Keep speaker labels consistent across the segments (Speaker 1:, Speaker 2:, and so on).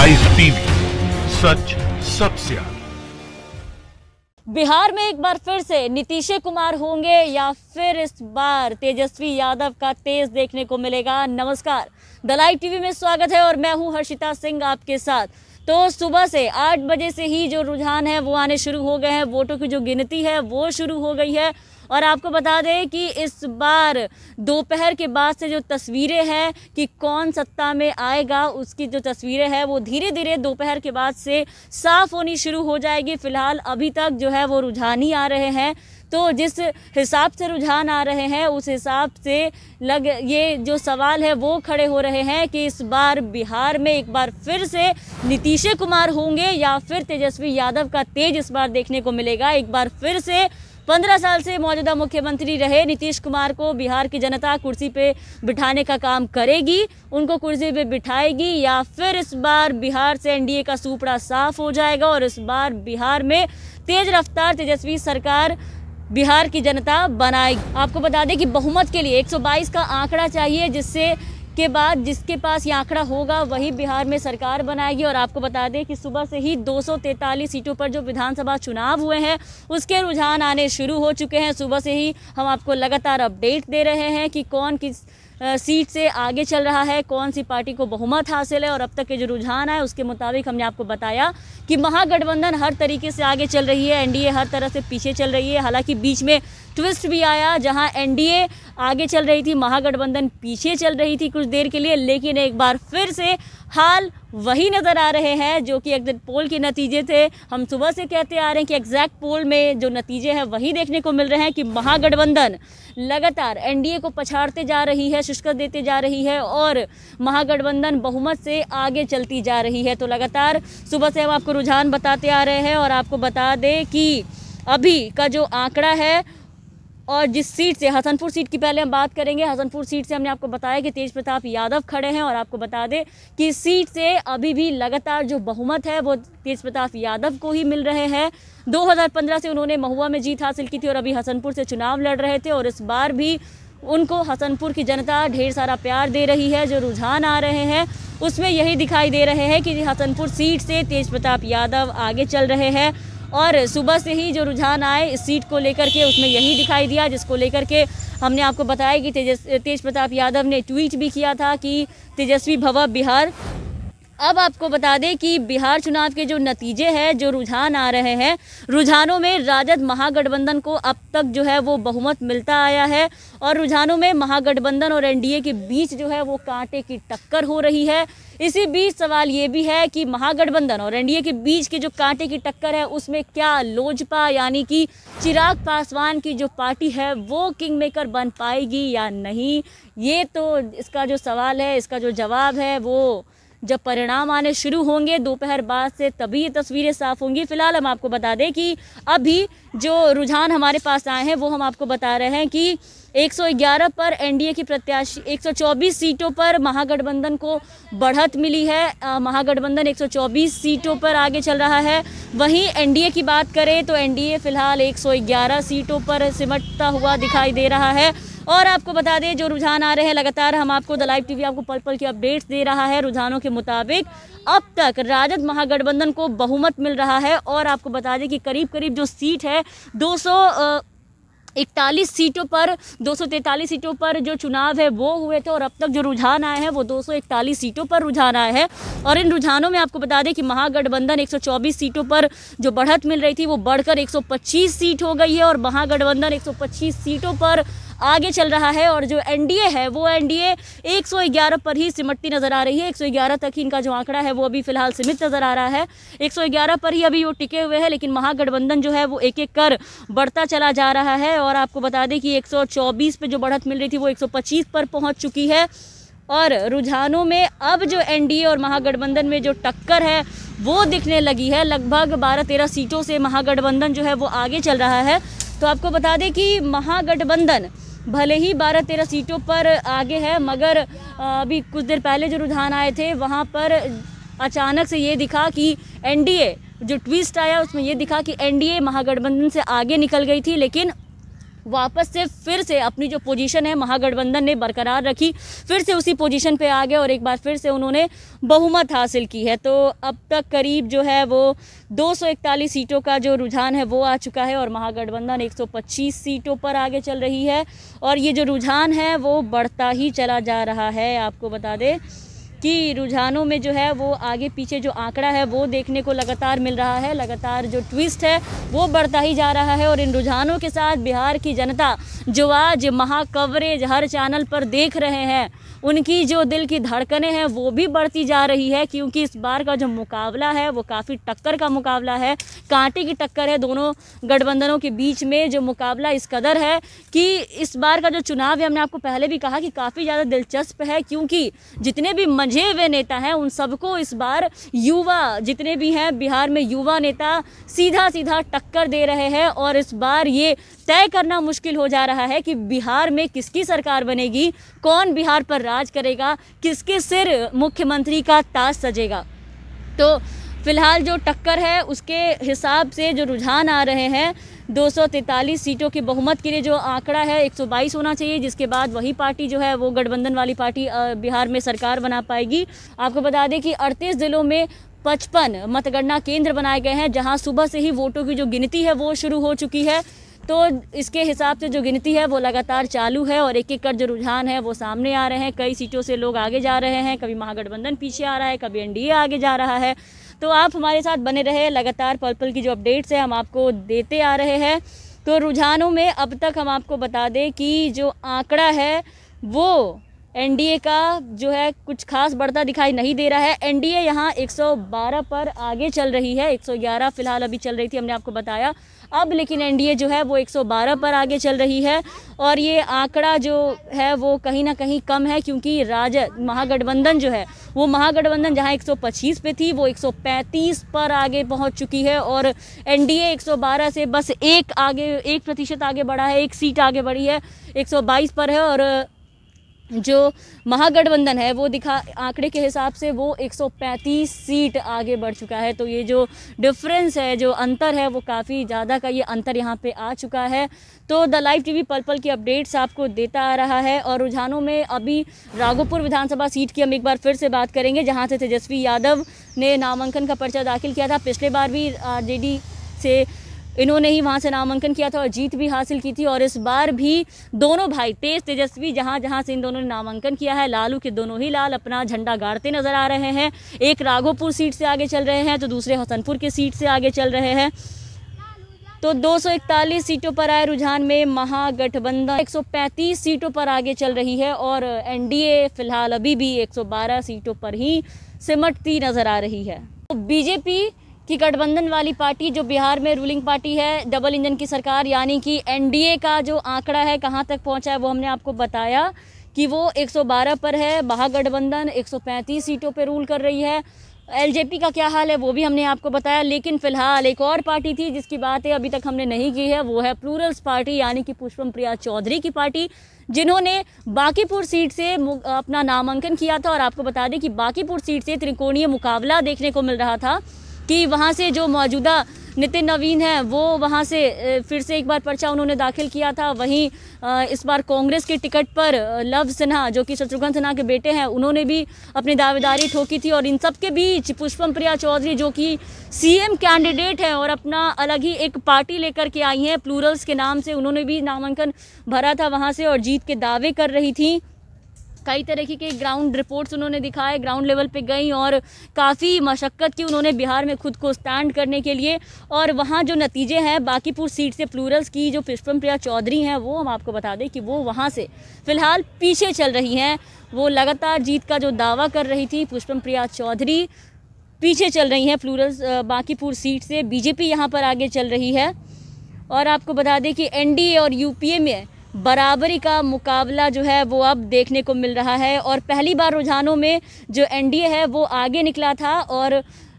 Speaker 1: Rice TV, सच सबसे आगे।
Speaker 2: बिहार में एक बार फिर से नीतीश कुमार होंगे या फिर इस बार तेजस्वी यादव का तेज देखने को मिलेगा। नमस्कार, द लाइव टीवी में स्वागत है और मैं हूं हर्षिता सिंह आपके साथ। तो सुबह से 8 बजे से ही जो रुझान है वो आने शुरू हो गए हैं, वोटों की जो गिनती है वो शुरू हो गई है। और आपको बता दें कि इस बार दोपहर के बाद से जो तस्वीरें हैं कि कौन सत्ता में आएगा, उसकी जो तस्वीरें हैं वो धीरे धीरे दोपहर के बाद से साफ होनी शुरू हो जाएगी। फिलहाल अभी तक जो है वो रुझान ही आ रहे हैं। तो जिस हिसाब से रुझान आ रहे हैं उस हिसाब से ये जो सवाल है वो खड़े हो रहे हैं कि इस बार बिहार में एक बार फिर से नीतीश कुमार होंगे या फिर तेजस्वी यादव का तेज इस बार देखने को मिलेगा। एक बार फिर से 15 साल से मौजूदा मुख्यमंत्री रहे नीतीश कुमार को बिहार की जनता कुर्सी पे बिठाने का काम करेगी, उनको कुर्सी पे बिठाएगी, या फिर इस बार बिहार से एनडीए का सूपड़ा साफ हो जाएगा और इस बार बिहार में तेज रफ्तार तेजस्वी सरकार बिहार की जनता बनाएगी। आपको बता दें कि बहुमत के लिए 122 का आंकड़ा चाहिए, जिसके पास ये आंकड़ा होगा वही बिहार में सरकार बनाएगी। और आपको बता दें कि सुबह से ही 243 सीटों पर जो विधानसभा चुनाव हुए हैं उसके रुझान आने शुरू हो चुके हैं। सुबह से ही हम आपको लगातार अपडेट दे रहे हैं कि कौन किस सीट से आगे चल रहा है, कौन सी पार्टी को बहुमत हासिल है। और अब तक के जो रुझान है उसके मुताबिक हमने आपको बताया कि महागठबंधन हर तरीके से आगे चल रही है, एनडीए हर तरह से पीछे चल रही है। हालांकि बीच में ट्विस्ट भी आया, जहां एनडीए आगे चल रही थी, महागठबंधन पीछे चल रही थी कुछ देर के लिए। लेकिन एक बार फिर से हाल वही नज़र आ रहे हैं जो कि एग्जिट पोल के नतीजे थे। हम सुबह से कहते आ रहे हैं कि एग्जैक्ट पोल में जो नतीजे हैं वही देखने को मिल रहे हैं कि महागठबंधन लगातार एनडीए को पछाड़ते जा रही है, शिकस्त देते जा रही है और महागठबंधन बहुमत से आगे चलती जा रही है। तो लगातार सुबह से हम आपको रुझान बताते आ रहे हैं और आपको बता दें कि अभी का जो आंकड़ा है और जिस सीट से, हसनपुर सीट की पहले हम बात करेंगे। हसनपुर सीट से हमने आपको बताया कि तेज प्रताप यादव खड़े हैं और आपको बता दें कि इस सीट से अभी भी लगातार जो बहुमत है वो तेज प्रताप यादव को ही मिल रहे हैं। 2015 से उन्होंने महुआ में जीत हासिल की थी और अभी हसनपुर से चुनाव लड़ रहे थे और इस बार भी उनको हसनपुर की जनता ढेर सारा प्यार दे रही है। जो रुझान आ रहे हैं उसमें यही दिखाई दे रहे हैं कि हसनपुर सीट से तेज प्रताप यादव आगे चल रहे हैं। और सुबह से ही जो रुझान आए इस सीट को लेकर के उसमें यही दिखाई दिया, जिसको लेकर के हमने आपको बताया कि तेज प्रताप यादव ने ट्वीट भी किया था कि तेजस्वी भव बिहार। अब आपको बता दें कि बिहार चुनाव के जो नतीजे हैं, जो रुझान आ रहे हैं, रुझानों में राजद महागठबंधन को अब तक जो है वो बहुमत मिलता आया है और रुझानों में महागठबंधन और एनडीए के बीच जो है वो कांटे की टक्कर हो रही है। इसी बीच सवाल ये भी है कि महागठबंधन और एनडीए के बीच के जो कांटे की टक्कर है उसमें क्या लोजपा यानी कि चिराग पासवान की जो पार्टी है वो किंग मेकर बन पाएगी या नहीं। ये तो इसका जो सवाल है, इसका जो जवाब है वो जब परिणाम आने शुरू होंगे दोपहर बाद से तभी ये तस्वीरें साफ होंगी। फिलहाल हम आपको बता दें कि अभी जो रुझान हमारे पास आए हैं वो हम आपको बता रहे हैं कि 111 पर एनडीए की प्रत्याशी, 124 सीटों पर महागठबंधन को बढ़त मिली है। महागठबंधन 124 सीटों पर आगे चल रहा है। वहीं एनडीए की बात करें तो एनडीए फिलहाल 111 सीटों पर सिमटता हुआ दिखाई दे रहा है। और आपको बता दें जो रुझान आ रहे हैं लगातार हम आपको द लाइव टीवी आपको पल पल की अपडेट्स दे रहा है। रुझानों के मुताबिक अब तक राजद महागठबंधन को बहुमत मिल रहा है और आपको बता दें कि करीब करीब जो सीट है 241 सीटों पर, 243 सीटों पर जो चुनाव है वो हुए थे और अब तक जो रुझान आए हैं वो 241 सीटों पर रुझान आए हैं। और इन रुझानों में आपको बता दें कि महागठबंधन 124 सीटों पर जो बढ़त मिल रही थी वो बढ़कर 125 सीट हो गई है और महागठबंधन 125 सीटों पर आगे चल रहा है। और जो एनडीए है वो एनडीए 111 पर ही सिमटती नजर आ रही है। 111 तक ही इनका जो आंकड़ा है वो अभी फिलहाल सीमित नजर आ रहा है। 111 पर ही अभी वो टिके हुए हैं, लेकिन महागठबंधन जो है वो एक एक कर बढ़ता चला जा रहा है। और आपको बता दें कि 124 पे जो बढ़त मिल रही थी वो 125 पर पहुंच चुकी है। और रुझानों में अब जो एनडीए और महागठबंधन में जो टक्कर है वो दिखने लगी है। लगभग 12-13 सीटों से महागठबंधन जो है वो आगे चल रहा है। तो आपको बता दें कि महागठबंधन भले ही 12-13 सीटों पर आगे है, मगर अभी कुछ देर पहले जो रुझान आए थे वहाँ पर अचानक से ये दिखा कि एनडीए, जो ट्विस्ट आया उसमें ये दिखा कि एनडीए महागठबंधन से आगे निकल गई थी। लेकिन वापस से फिर से अपनी जो पोजीशन है महागठबंधन ने बरकरार रखी, फिर से उसी पोजीशन पे आ गए और एक बार फिर से उन्होंने बहुमत हासिल की है। तो अब तक करीब जो है वो 241 सीटों का जो रुझान है वो आ चुका है और महागठबंधन 125 सीटों पर आगे चल रही है और ये जो रुझान है वो बढ़ता ही चला जा रहा है। आपको बता दें कि रुझानों में जो है वो आगे पीछे जो आंकड़ा है वो देखने को लगातार मिल रहा है, लगातार जो ट्विस्ट है वो बढ़ता ही जा रहा है और इन रुझानों के साथ बिहार की जनता जो आज महाकवरेज हर चैनल पर देख रहे हैं, उनकी जो दिल की धड़कनें हैं वो भी बढ़ती जा रही है, क्योंकि इस बार का जो मुकाबला है वो काफ़ी टक्कर का मुकाबला है, कांटे की टक्कर है दोनों गठबंधनों के बीच में। जो मुकाबला इस कदर है कि इस बार का जो चुनाव है, हमने आपको पहले भी कहा कि काफ़ी ज़्यादा दिलचस्प है, क्योंकि जितने भी मंझे हुए नेता हैं उन सबको इस बार युवा, जितने भी हैं बिहार में युवा नेता सीधा सीधा टक्कर दे रहे हैं और इस बार ये तय करना मुश्किल हो जा रहा है कि बिहार में किसकी सरकार बनेगी, कौन बिहार पर राज करेगा, किसके सिर मुख्यमंत्री का ताज सजेगा। तो फिलहाल जो टक्कर है उसके हिसाब से जो रुझान आ रहे हैं 243 सीटों के बहुमत के लिए जो आंकड़ा है 122 होना चाहिए, जिसके बाद वही पार्टी जो है वो गठबंधन वाली पार्टी बिहार में सरकार बना पाएगी। आपको बता दें कि 38 जिलों में 55 मतगणना केंद्र बनाए गए हैं, जहां सुबह से ही वोटों की जो गिनती है वो शुरू हो चुकी है। तो इसके हिसाब से जो गिनती है वो लगातार चालू है और एक एक कर जो रुझान है वो सामने आ रहे हैं। कई सीटों से लोग आगे जा रहे हैं, कभी महागठबंधन पीछे आ रहा है, कभी एनडीए आगे जा रहा है। तो आप हमारे साथ बने रहे, लगातार पल पल की जो अपडेट्स है हम आपको देते आ रहे हैं। तो रुझानों में अब तक हम आपको बता दें कि जो आंकड़ा है वो एनडीए का जो है कुछ खास बढ़ता दिखाई नहीं दे रहा है। एनडीए यहाँ 112 पर आगे चल रही है, 111 फिलहाल अभी चल रही थी, हमने आपको बताया। अब लेकिन एनडीए जो है वो 112 पर आगे चल रही है और ये आंकड़ा जो है वो कहीं ना कहीं कम है, क्योंकि महागठबंधन जो है वो महागठबंधन जहां 125 पे थी वो 135 पर आगे पहुंच चुकी है और एनडीए 112 से बस 1% आगे बढ़ा है, 1 सीट आगे बढ़ी है, 122 पर है। और जो महागठबंधन है वो आंकड़े के हिसाब से वो 135 सीट आगे बढ़ चुका है। तो ये जो डिफरेंस है, जो अंतर है, वो काफ़ी ज़्यादा का ये अंतर यहाँ पे आ चुका है। तो द लाइव टीवी पल पल की अपडेट्स आपको देता आ रहा है और रुझानों में अभी राघोपुर विधानसभा सीट की हम एक बार फिर से बात करेंगे, जहाँ से तेजस्वी यादव ने नामांकन का पर्चा दाखिल किया था। पिछले बार भी आरजेडी से इन्होंने ही वहाँ से नामांकन किया था और जीत भी हासिल की थी और इस बार भी दोनों भाई तेजस्वी जहाँ से इन दोनों ने नामांकन किया है, लालू के दोनों ही लाल अपना झंडा गाड़ते नजर आ रहे हैं। एक राघोपुर सीट से आगे चल रहे हैं तो दूसरे हसनपुर की सीट से आगे चल रहे हैं। तो 241 सीटों पर आए रुझान में महागठबंधन 135 सीटों पर आगे चल रही है और एनडीए फिलहाल अभी भी 112 सीटों पर ही सिमटती नजर आ रही है। तो बीजेपी कि गठबंधन वाली पार्टी जो बिहार में रूलिंग पार्टी है, डबल इंजन की सरकार, यानी कि एनडीए का जो आंकड़ा है कहां तक पहुंचा है वो हमने आपको बताया कि वो 112 पर है। महागठबंधन 135 सीटों पर रूल कर रही है। एलजेपी का क्या हाल है वो भी हमने आपको बताया। लेकिन फिलहाल एक और पार्टी थी जिसकी बातें अभी तक हमने नहीं की है, वो है प्लूरल्स पार्टी, यानी कि पुष्पम प्रिया चौधरी की पार्टी, जिन्होंने बांकीपुर सीट से अपना नामांकन किया था। और आपको बता दें कि बांकीपुर सीट से त्रिकोणीय मुकाबला देखने को मिल रहा था कि वहाँ से जो मौजूदा नितिन नवीन है वो वहाँ से फिर से एक बार पर्चा उन्होंने दाखिल किया था। वहीं इस बार कांग्रेस के टिकट पर लव सिन्हा जो कि शत्रुघ्न सिन्हा के बेटे हैं, उन्होंने भी अपनी दावेदारी ठोकी थी। और इन सब के बीच पुष्पम प्रिया चौधरी जो कि सीएम कैंडिडेट हैं और अपना अलग ही एक पार्टी लेकर के आई हैं प्लूरल्स के नाम से, उन्होंने भी नामांकन भरा था वहाँ से और जीत के दावे कर रही थी। कई तरह के ग्राउंड रिपोर्ट्स उन्होंने दिखाए, ग्राउंड लेवल पे गई और काफ़ी मशक्क़त की उन्होंने बिहार में खुद को स्टैंड करने के लिए। और वहाँ जो नतीजे हैं बांकीपुर सीट से प्लूरल्स की जो पुष्पम प्रिया चौधरी हैं वो हम आपको बता दें कि वो वहाँ से फ़िलहाल पीछे चल रही हैं। वो लगातार जीत का जो दावा कर रही थी पुष्पम प्रिया चौधरी पीछे चल रही हैं प्लूरल्स बांकीपुर सीट से। बीजेपी यहाँ पर आगे चल रही है। और आपको बता दें कि एनडीए और यूपीए में बराबरी का मुकाबला जो है वो अब देखने को मिल रहा है। और पहली बार रुझानों में जो एनडीए है वो आगे निकला था और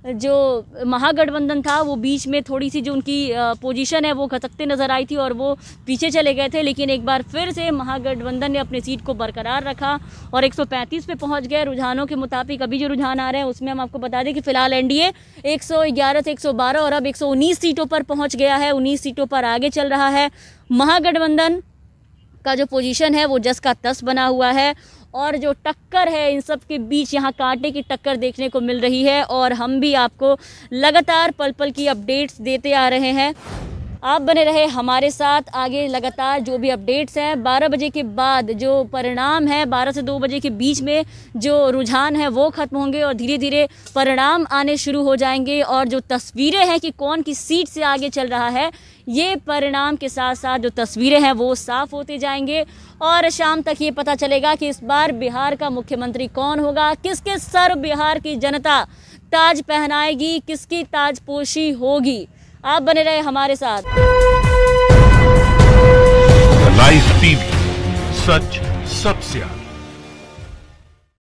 Speaker 2: जो महागठबंधन था वो बीच में थोड़ी सी जो उनकी पोजीशन है वो खसकते नज़र आई थी और वो पीछे चले गए थे, लेकिन एक बार फिर से महागठबंधन ने अपनी सीट को बरकरार रखा और 135 पे पहुंच गए। रुझानों के मुताबिक अभी जो रुझान आ रहे हैं उसमें हम आपको बता दें कि फिलहाल एनडीए 111 से 112 और अब 119 सीटों पर पहुँच गया है, 19 सीटों पर आगे चल रहा है। महागठबंधन का जो पोजीशन है वो 10 का 10 बना हुआ है और जो टक्कर है इन सब के बीच यहाँ कांटे की टक्कर देखने को मिल रही है और हम भी आपको लगातार पल पल की अपडेट्स देते आ रहे हैं। आप बने रहे हमारे साथ, आगे लगातार जो भी अपडेट्स हैं 12 बजे के बाद जो परिणाम है 12 से 2 बजे के बीच में जो रुझान है वो ख़त्म होंगे और धीरे धीरे परिणाम आने शुरू हो जाएंगे और जो तस्वीरें हैं कि कौन किस सीट से आगे चल रहा है ये परिणाम के साथ साथ जो तस्वीरें हैं वो साफ होते जाएंगे और शाम तक ये पता चलेगा कि इस बार बिहार का मुख्यमंत्री कौन होगा, किसके सर बिहार की जनता ताज पहनाएगी, किसकी ताजपोशी होगी। आप बने रहे हमारे साथ।
Speaker 1: लाइव टीवी, सच सबसे आगे।